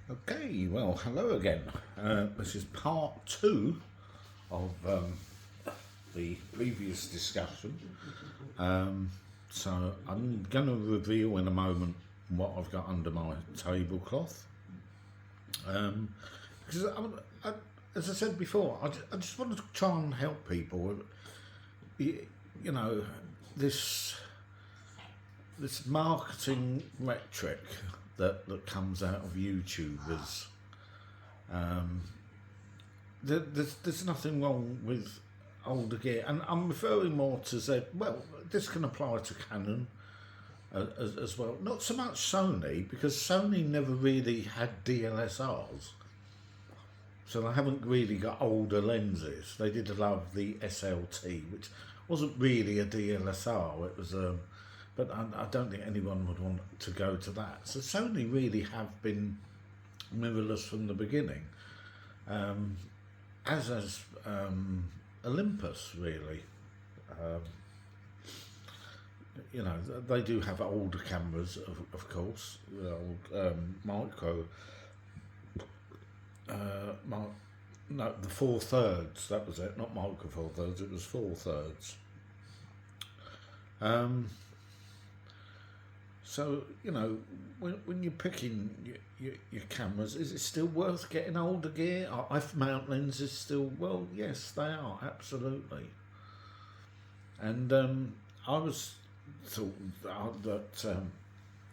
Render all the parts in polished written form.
Okay, well, hello again. This is part two of the previous discussion. So I'm going to reveal in a moment what I've got under my tablecloth. Because as I said before, I just want to try and help people. You know, this marketing rhetoric that comes out of YouTubers. There's nothing wrong with older gear, and I'm referring more to Z. Well, this can apply to Canon as well. Not so much Sony, because Sony never really had DSLRs, so they haven't really got older lenses. They did love the SLT, which wasn't really a DSLR. It was but I don't think anyone would want to go to that. So Sony really have been mirrorless from the beginning, as has Olympus really. You know, they do have older cameras, of course. Micro, no, the 4/3. That was it. Not micro 4/3. It was 4/3. So, you know, when you're picking your cameras, is it still worth getting older gear? Are F-mount lenses still? Well, yes, they are, absolutely. And I was thought that,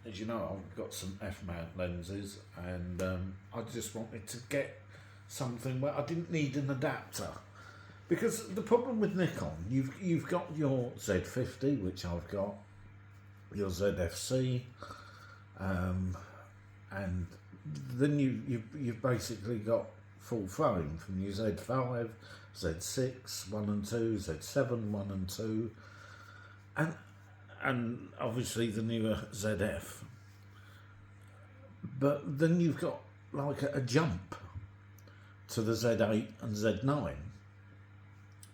as you know, I've got some F-mount lenses, and I just wanted to get something where I didn't need an adapter. Because the problem with Nikon, you've got your Z50, which I've got, your ZFC, and then you've basically got full frame from your Z5, Z6 1 and 2, Z7 1 and 2, and obviously the newer ZF. But then you've got like a jump to the Z8 and Z9.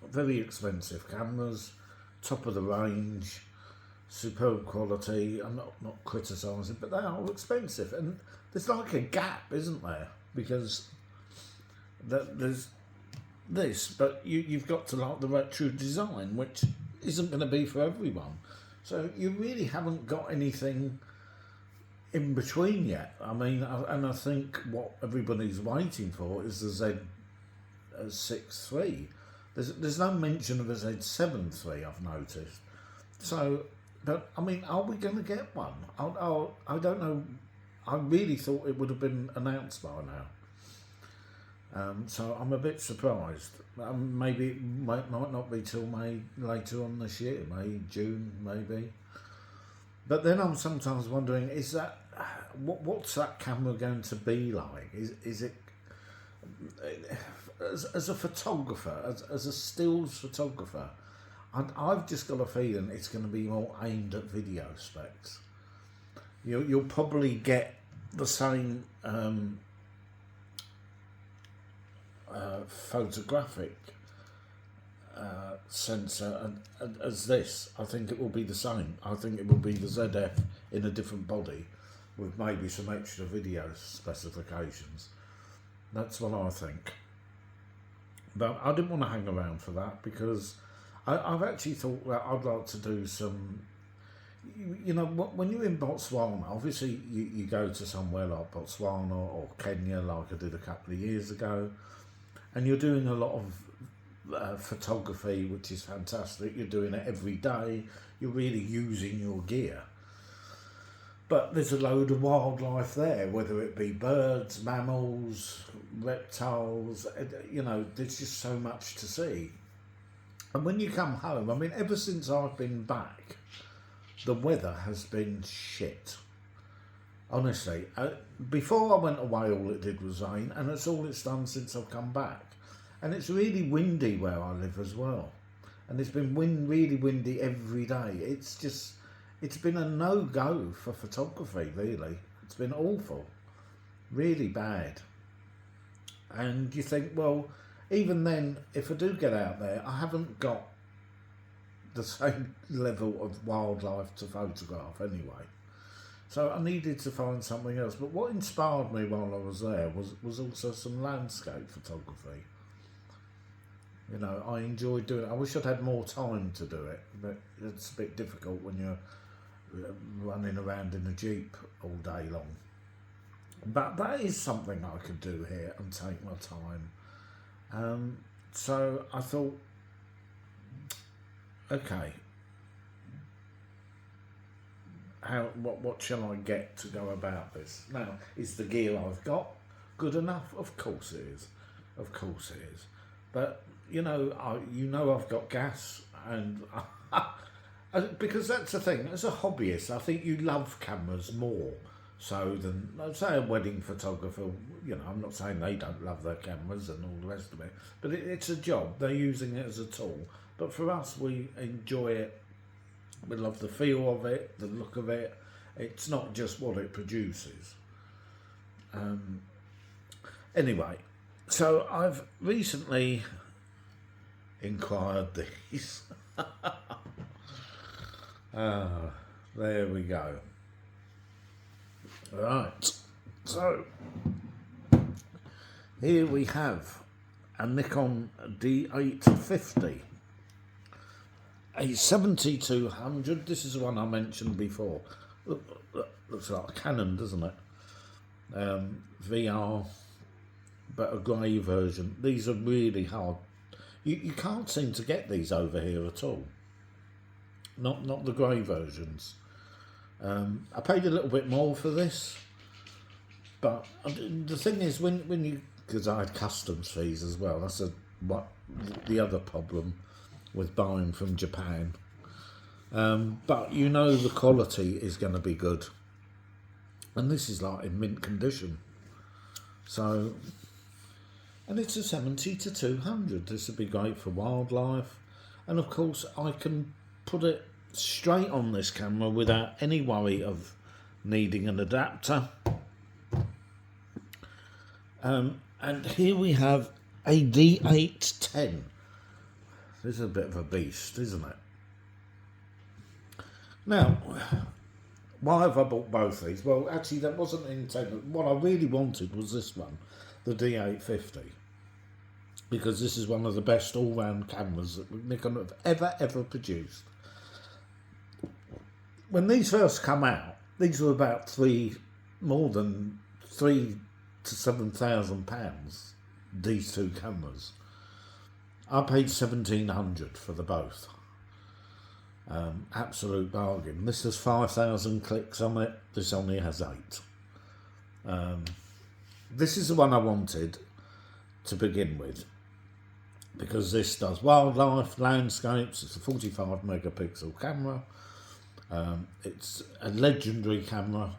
Very expensive cameras, top of the range, superb quality. I'm not criticising, but they are expensive, and there's like a gap, isn't there? Because there's this, but you've got to like the retro design, which isn't going to be for everyone. So you really haven't got anything in between yet. I mean, I think what everybody's waiting for is the Z6 III. There's no mention of a Z7 III, I've noticed. So, but I mean, are we going to get one? I don't know. I really thought it would have been announced by now. So I'm a bit surprised. Maybe it might not be till May, later on this year, May, June, maybe. But then I'm sometimes wondering, is that what's that camera going to be like? Is it as a photographer, as a stills photographer? I've just got a feeling it's going to be more aimed at video specs. You'll probably get the same photographic sensor as this. I think it will be the same. I think it will be the ZF in a different body with maybe some extra video specifications. That's what I think. But I didn't want to hang around for that, because I've actually thought that I'd like to do some, you know, when you're in Botswana, obviously you go to somewhere like Botswana or Kenya, like I did a couple of years ago, and you're doing a lot of photography, which is fantastic. You're doing it every day. You're really using your gear. But there's a load of wildlife there, whether it be birds, mammals, reptiles, you know, there's just so much to see. And when you come home, I mean, ever since I've been back, the weather has been shit. Honestly, before I went away, all it did was rain, and that's all it's done since I've come back. And it's really windy where I live as well. And it's been really windy every day. It's been a no-go for photography, really. It's been awful. Really bad. And you think, well, even then, if I do get out there, I haven't got the same level of wildlife to photograph anyway. So I needed to find something else. But what inspired me while I was there was also some landscape photography. You know, I enjoyed doing it. I wish I'd had more time to do it, but it's a bit difficult when you're running around in a Jeep all day long. But that is something I could do here and take my time. So I thought, okay, what shall I get to go about this? Now, is the gear I've got good enough? Of course it is. Of course it is. But you know, I've got gas, and because that's the thing. As a hobbyist, I think you love cameras more so than, say, a wedding photographer. You know, I'm not saying they don't love their cameras and all the rest of it, but it's a job. They're using it as a tool. But for us, we enjoy it. We love the feel of it, the look of it. It's not just what it produces. Anyway, so I've recently inquired these. There we go. Right, so here we have a Nikon D850, a 7200. This is the one I mentioned before. Looks like a Canon, doesn't it? VR, but a grey version. These are really hard. You can't seem to get these over here at all. Not the grey versions. I paid a little bit more for this, but the thing is, when you, because I had customs fees as well. That's the other problem with buying from Japan. But you know the quality is going to be good, and this is like in mint condition. So, and it's a 70-200. This would be great for wildlife, and of course I can put it straight on this camera without any worry of needing an adapter. And here we have a D810. This is a bit of a beast, isn't it? Now, why have I bought both these? Well, actually, that wasn't intended. What I really wanted was this one, the D850, because this is one of the best all-round cameras that Nikon have ever produced. When these first come out, these were about more than £3,000 to £7,000. These two cameras. I paid £1,700 for the both. Absolute bargain. This has 5,000 clicks on it. This only has 8. This is the one I wanted to begin with, because this does wildlife, landscapes. It's a 45 megapixel camera. It's a legendary camera,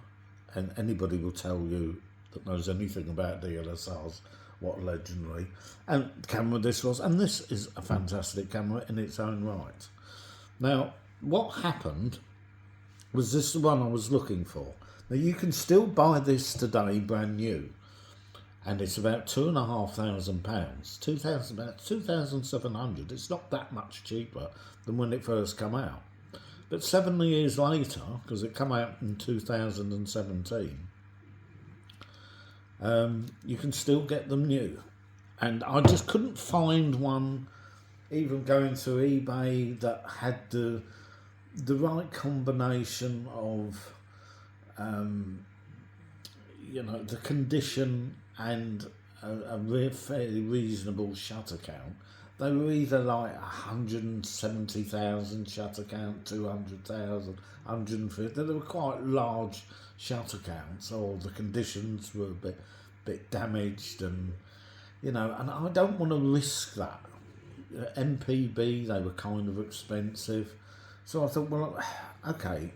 and anybody will tell you that knows anything about DSLRs what legendary and camera this was, and this is a fantastic camera in its own right. Now, what happened was this the one I was looking for. Now, you can still buy this today brand new, and it's about £2,500, about 2,700. It's not that much cheaper than when it first came out. But 7 years later, because it came out in 2017, you can still get them new. And I just couldn't find one, even going through eBay, that had the right combination of, the condition and a fairly reasonable shutter count. They were either like 170,000 shutter count, 200,000, 150. They were quite large shutter counts, or the conditions were a bit damaged, and and I don't want to risk that. MPB, they were kind of expensive, so I thought, well, okay,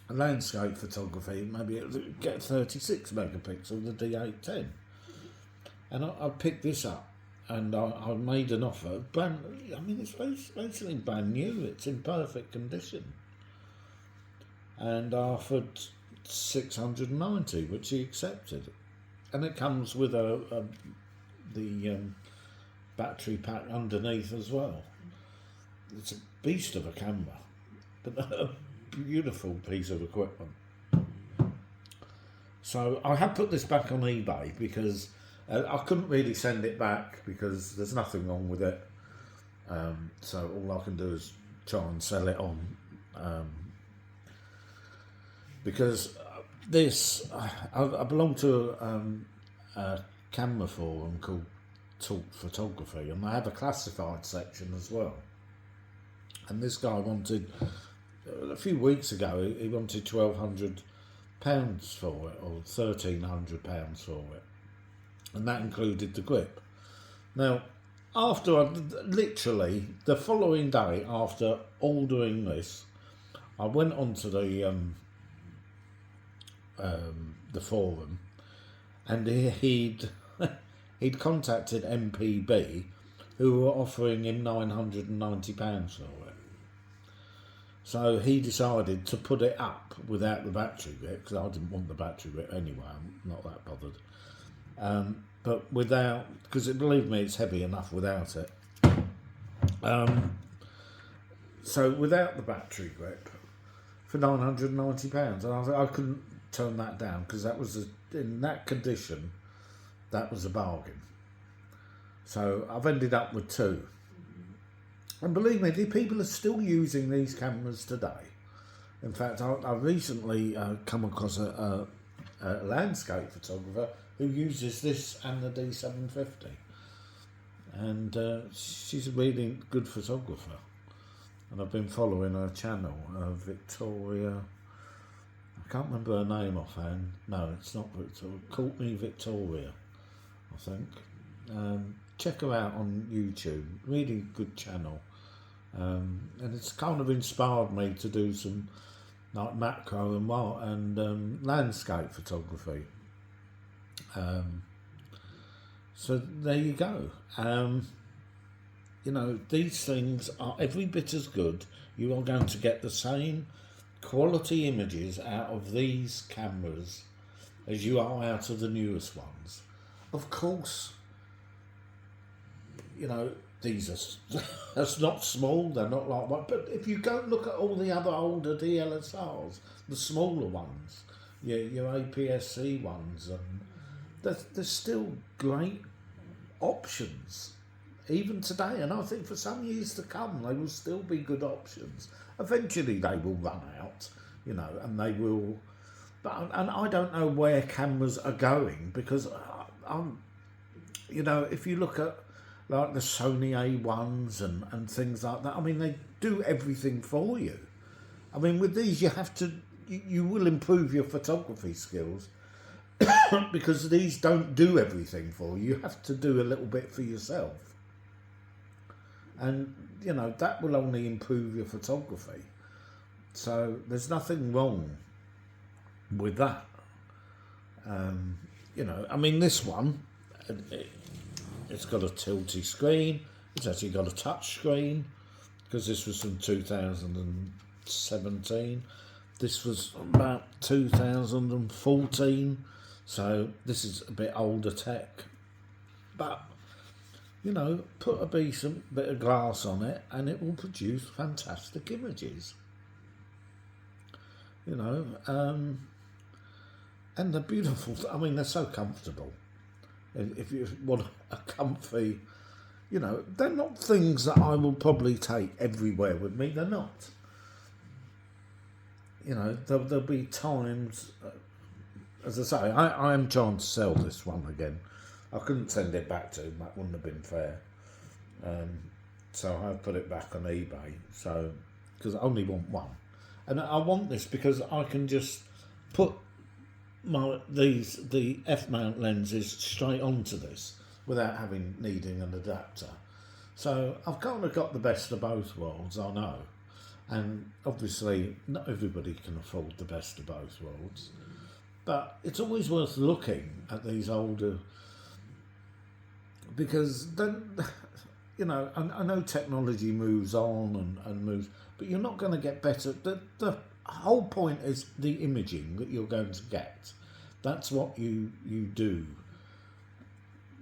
landscape photography, maybe get 36 megapixel, the D810, and I picked this up. And I made an offer. It's basically brand new. It's in perfect condition. And I offered 690, which he accepted. And it comes with the battery pack underneath as well. It's a beast of a camera, but a beautiful piece of equipment. So I have put this back on eBay because I couldn't really send it back because there's nothing wrong with it. So all I can do is try and sell it on. Because this, I belong to a camera forum called Talk Photography, and they have a classified section as well. And this guy wanted, a few weeks ago, he wanted £1,200 for it, or £1,300 for it, and that included the grip. Now, after literally the following day after ordering this, I went onto the forum, and he'd contacted MPB, who were offering him £990 for it. So he decided to put it up without the battery bit, because I didn't want the battery bit anyway. I'm not that bothered. But without, because believe me, it's heavy enough without it. So without the battery grip for £990, and I couldn't turn that down, because that was in that condition, that was a bargain. So I've ended up with two. And believe me, the people are still using these cameras today. In fact, I recently come across a landscape photographer who uses this and the D750. And she's a really good photographer. And I've been following her channel, Victoria. I can't remember her name offhand. No, it's not Victoria. Courtney Victoria, I think. Check her out on YouTube. Really good channel. And it's kind of inspired me to do some like macro and landscape photography. So there you go. You know, these things are every bit as good. You are going to get the same quality images out of these cameras as you are out of the newest ones. Of course, you know, these are that's not small, they're not like one, but if you go look at all the other older DSLRs, the smaller ones, your APS-C ones, and there's still great options even today, and I think for some years to come they will still be good options. Eventually they will run out, you know, and they will, and I don't know where cameras are going, because you know, if you look at like the Sony A1s and things like that, I mean, they do everything for you. I mean, with these, you have to, you will improve your photography skills because these don't do everything for you. You have to do a little bit for yourself. And, you know, that will only improve your photography. So there's nothing wrong with that. You know, I mean, this one, it's got a tilty screen. It's actually got a touch screen, because this was from 2017. This was about 2014. So this is a bit older tech. But, you know, put a decent bit of glass on it and it will produce fantastic images. You know, and they're beautiful. I mean, they're so comfortable. If you want a comfy, you know, they're not things that I will probably take everywhere with me. They're not. You know, there'll be times, as I say, I am trying to sell this one again. I couldn't send it back to him, that wouldn't have been fair. So I've put it back on eBay, so, because I only want one. And I want this because I can just put the F-mount lenses straight onto this without needing an adapter. So I've kind of got the best of both worlds, I know. And obviously not everybody can afford the best of both worlds. But it's always worth looking at these older, because then, you know, I know technology moves on and moves, but you're not going to get better. The whole point is the imaging that you're going to get. That's what you do.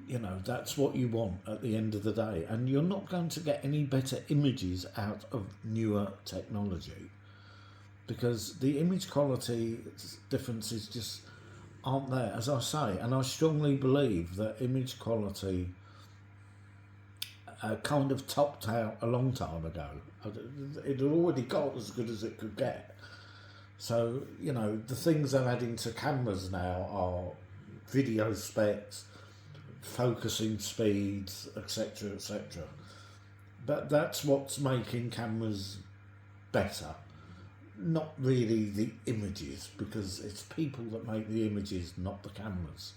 You know, that's what you want at the end of the day. And you're not going to get any better images out of newer technology, because the image quality difference is just, aren't there, as I say, and I strongly believe that image quality kind of topped out a long time ago. It had already got as good as it could get. So, you know, the things they're adding to cameras now are video specs, focusing speeds, etc., etc. But that's what's making cameras better. Not really the images, because it's people that make the images, not the cameras.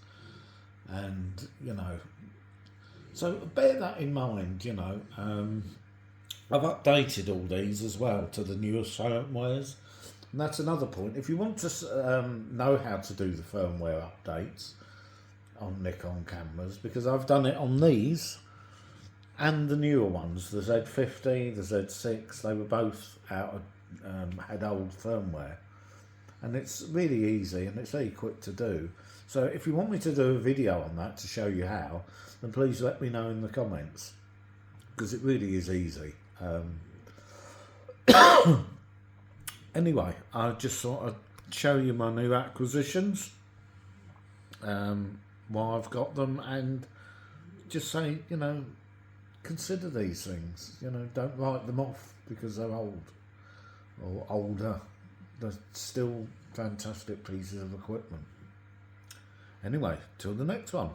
And, you know, so bear that in mind, you know. I've updated all these as well to the newest firmwares. And that's another point. If you want to know how to do the firmware updates on Nikon cameras, because I've done it on these and the newer ones, the Z50, the Z6, they were both out of, had old firmware. And it's really easy and it's very quick to do. So if you want me to do a video on that to show you how, then please let me know in the comments, because it really is easy. Anyway, I just thought I'd show you my new acquisitions, why I've got them, and just say, you know, consider these things. You know, don't write them off because they're old or older. They're still fantastic pieces of equipment. Anyway, till the next one.